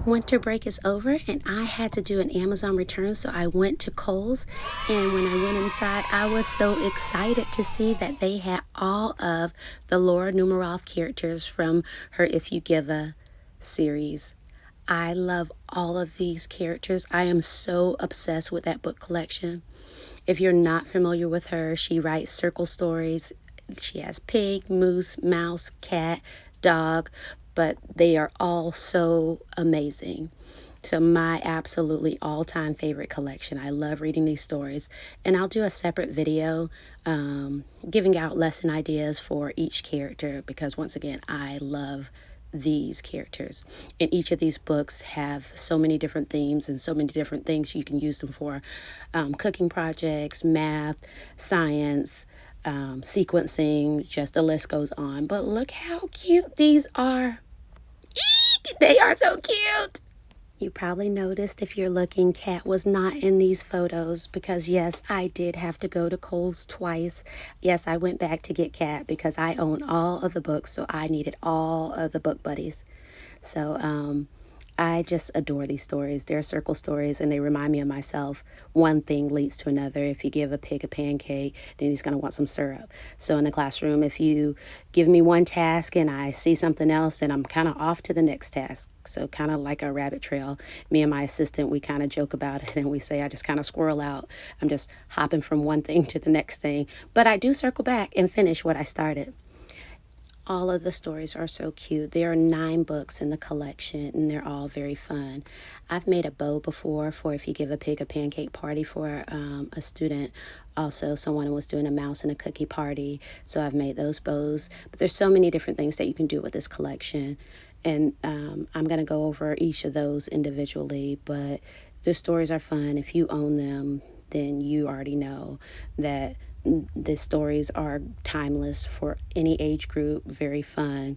Winter break is over and I had to do an Amazon return, so I went to Kohl's, and when I went inside, I was so excited to see that they had all of the Laura Numeroff characters from her If You Give a series. I love all of these characters. I am so obsessed with that book collection. If you're not familiar with her, she writes circle stories. She has pig, moose, mouse, cat, dog, but they are all so amazing. So my absolutely all-time favorite collection. I love reading these stories, and I'll do a separate video giving out lesson ideas for each character, because once again, I love these characters. And each of these books have so many different themes and so many different things you can use them for. Cooking projects, math, science, sequencing, just the list goes on. But look how cute these are. Eek! They are so cute. You probably noticed, if you're looking, Cat was not in these photos because, yes, I did have to go to Kohl's twice. Yes, I went back to get Cat because I own all of the books, so I needed all of the book buddies. So I just adore these stories. They're circle stories, and they remind me of myself. One thing leads to another. If you give a pig a pancake, then he's going to want some syrup. So in the classroom, if you give me one task and I see something else, then I'm kind of off to the next task. So kind of like a rabbit trail. Me and my assistant, we kind of joke about it, and we say I just kind of squirrel out. I'm just hopping from one thing to the next thing. But I do circle back and finish what I started. All of the stories are so cute. There are 9 books in the collection, and they're all very fun. I've made a bow before for If You Give a Pig a Pancake party for a student. Also, someone was doing a mouse and a cookie party, so I've made those bows. But there's so many different things that you can do with this collection, and I'm going to go over each of those individually, but the stories are fun. If you own them, then you already know that the stories are timeless for any age group, very fun.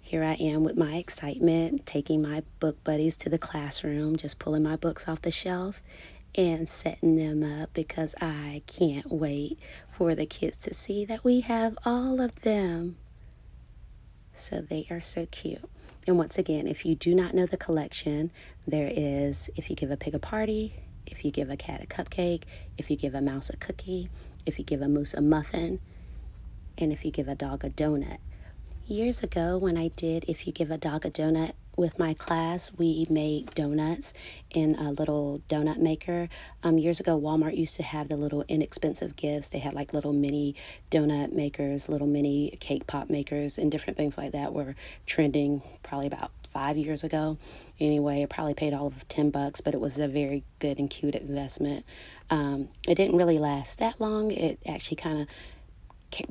Here I am with my excitement, taking my book buddies to the classroom, just pulling my books off the shelf and setting them up because I can't wait for the kids to see that we have all of them. So they are so cute. And once again, if you do not know the collection, there is If You Give a Pig a Party, If You Give a Cat a Cupcake, If You Give a Mouse a Cookie, If You Give a Moose a Muffin, and If You Give a Dog a Donut. Years ago, when I did If You Give a Dog a Donut with my class, we made donuts in a little donut maker. Years ago, Walmart used to have the little inexpensive gifts. They had like little mini donut makers, little mini cake pop makers, and different things like that were trending probably about 5 years ago. Anyway, it probably paid all of $10, but it was a very good and cute investment. It didn't really last that long. It actually kind of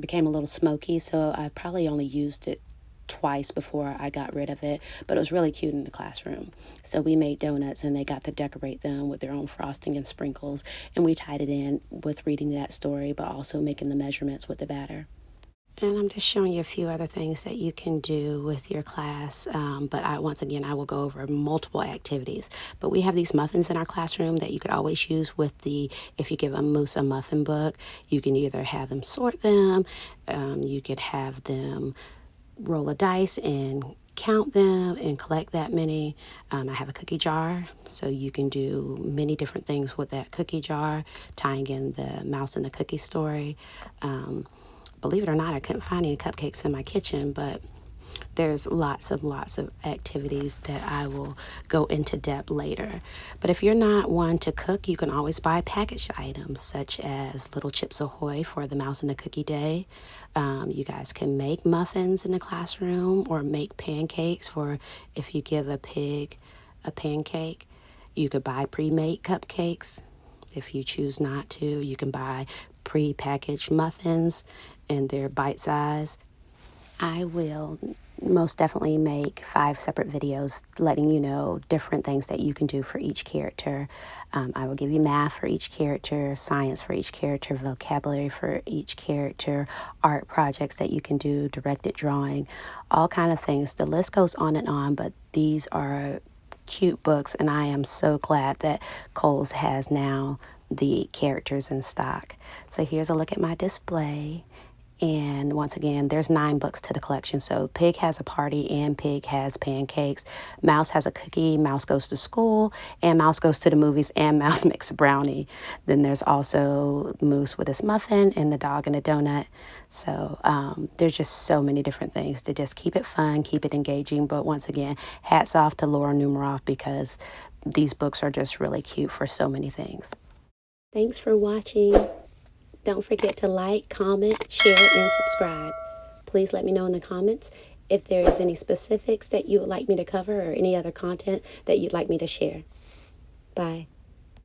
became a little smoky, so I probably only used it twice before I got rid of it, but it was really cute in the classroom. So we made donuts, and they got to decorate them with their own frosting and sprinkles, and we tied it in with reading that story, but also making the measurements with the batter. And I'm just showing you a few other things that you can do with your class. But once again, I will go over multiple activities. But we have these muffins in our classroom that you could always use with the If You Give a Moose a Muffin book. You can either have them sort them, you could have them roll a dice and count them and collect that many. I have a cookie jar, so you can do many different things with that cookie jar, tying in the mouse and the cookie story. Believe it or not, I couldn't find any cupcakes in my kitchen, but there's lots of activities that I will go into depth later. But if you're not one to cook, you can always buy packaged items such as little Chips Ahoy for the Mouse and the Cookie Day. You guys can make muffins in the classroom or make pancakes for If You Give a Pig a Pancake. You could buy pre-made cupcakes. If you choose not to, you can buy pre-packaged muffins, and they're bite size. I will most definitely make 5 separate videos letting you know different things that you can do for each character. I will give you math for each character, science for each character, vocabulary for each character, art projects that you can do, directed drawing, all kind of things. The list goes on, but these are cute books, and I am so glad that Kohl's has now the characters in stock. So here's a look at my display. And once again, there's 9 books to the collection. So Pig has a party and Pig has pancakes. Mouse has a cookie, Mouse goes to school, and Mouse goes to the movies, and Mouse makes a brownie. Then there's also Moose with his muffin and the dog and a donut. So there's just so many different things to just keep it fun, keep it engaging. But once again, hats off to Laura Numeroff because these books are just really cute for so many things. Thanks for watching. Don't forget to like, comment, share, and subscribe. Please let me know in the comments if there is any specifics that you would like me to cover or any other content that you'd like me to share. Bye.